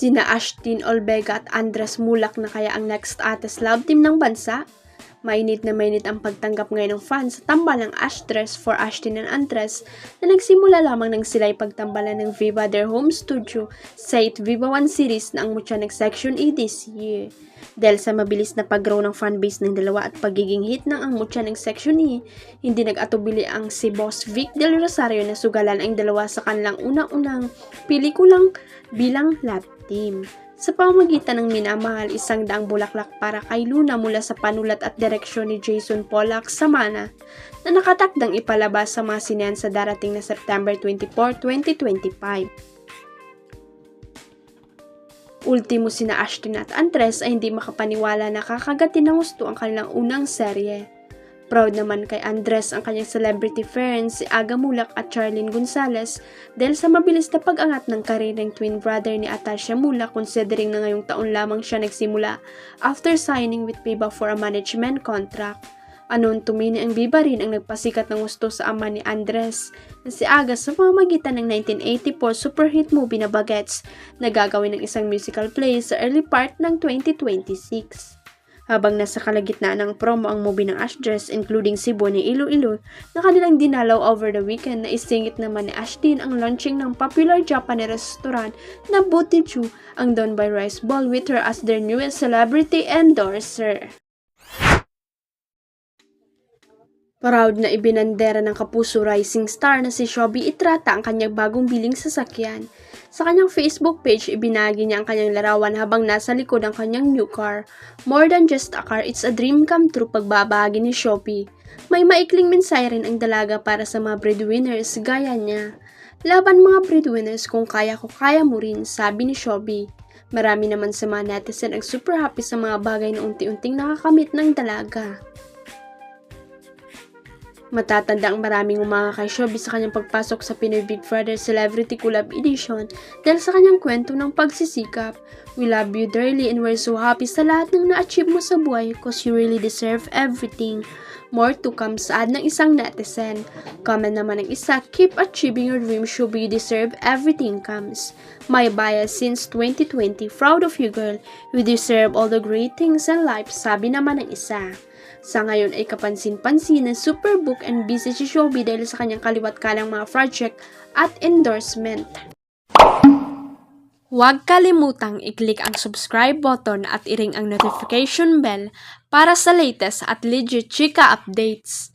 Sina Ashtin Olvega at Andres Mulak na kaya ang next ates love team ng bansa? Mainit na mainit ang pagtanggap ngayon ng fans sa tambalang Ashtres for Ashtin and Andres na nagsimula lamang nang sila'y pagtambalan ng Viva their home studio sa 8 Viva 1 series na ang mutya nag-Section E this year. Dahil sa mabilis na pag-grow ng fanbase ng dalawa at pagiging hit ng ang mutya ng Section E, hindi nag-atubili ang si Boss Vic Del Rosario na sugalan ang dalawa sa kanilang unang-unang pelikulang bilang love team. Sa pamamagitan ng Minamahal, 100 bulaklak para kay Luna mula sa panulat at direksyon ni Jason Pollack Samana na nakatakdang ipalabas sa mga sinehan sa darating na September 24, 2025. Ultimo sina Ashtin at Andres ay hindi makapaniwala na kakagatin ng gusto ang kanilang unang serye. Proud naman kay Andres ang kanyang celebrity friends si Aga Mulak at Charlene Gonzalez dahil sa mabilis na pag-angat ng karireng twin brother ni Atasha Mulak considering na ngayong taon lamang siya nagsimula after signing with Viva for a management contract. Anon tumini ang Viva rin ang nagpasikat ng gusto sa ama ni Andres na si Aga sa pamamagitan ng 1984 superhit movie na Bagets na gagawin ng isang musical play sa early part ng 2026. Habang nasa kalagitnaan ng promo ang movie ng Ashtres including Cebu ni Iloilo na kanilang dinalaw over the weekend na isingit naman ni Ashtin ang launching ng popular Japanese restaurant na Botichu ang Don by Rice Bowl with her as their newest celebrity endorser. Proud na ibinandera ng kapuso rising star na si Shobi Itrata ang kanyang bagong biling sasakyan. Sa kanyang Facebook page, ibinahagi niya ang kanyang larawan habang nasa likod ang kanyang new car. More than just a car, it's a dream come true pagbabahagi ni Shobi. May maikling mensahe rin ang dalaga para sa mga breadwinners gaya niya. Laban mga breadwinners kung kaya ko kaya mo rin, sabi ni Shobi. Marami naman sa mga netizen ang super happy sa mga bagay na unti-unting nakakamit ng dalaga. Matatanda ang maraming umanga kay Shobi sa kanyang pagpasok sa Pinoy Big Brother Celebrity Collab Edition dahil sa kanyang kwento ng pagsisikap. We love you dearly and we're so happy sa lahat ng na-achieve mo sa buhay cause you really deserve everything. More to come, saad ng isang netizen. Comment naman ng isa, keep achieving your dreams, Shobi, you deserve everything comes. My bias since 2020, proud of you girl, you deserve all the great things in life, sabi naman ng isa. Sa ngayon ay kapansin-pansin na super book and busy si Shobi dahil sa kanyang kaliwat kalang mga project at endorsement. Huwag kalimutang i-click ang subscribe button at i-ring ang notification bell para sa latest at legit chika updates.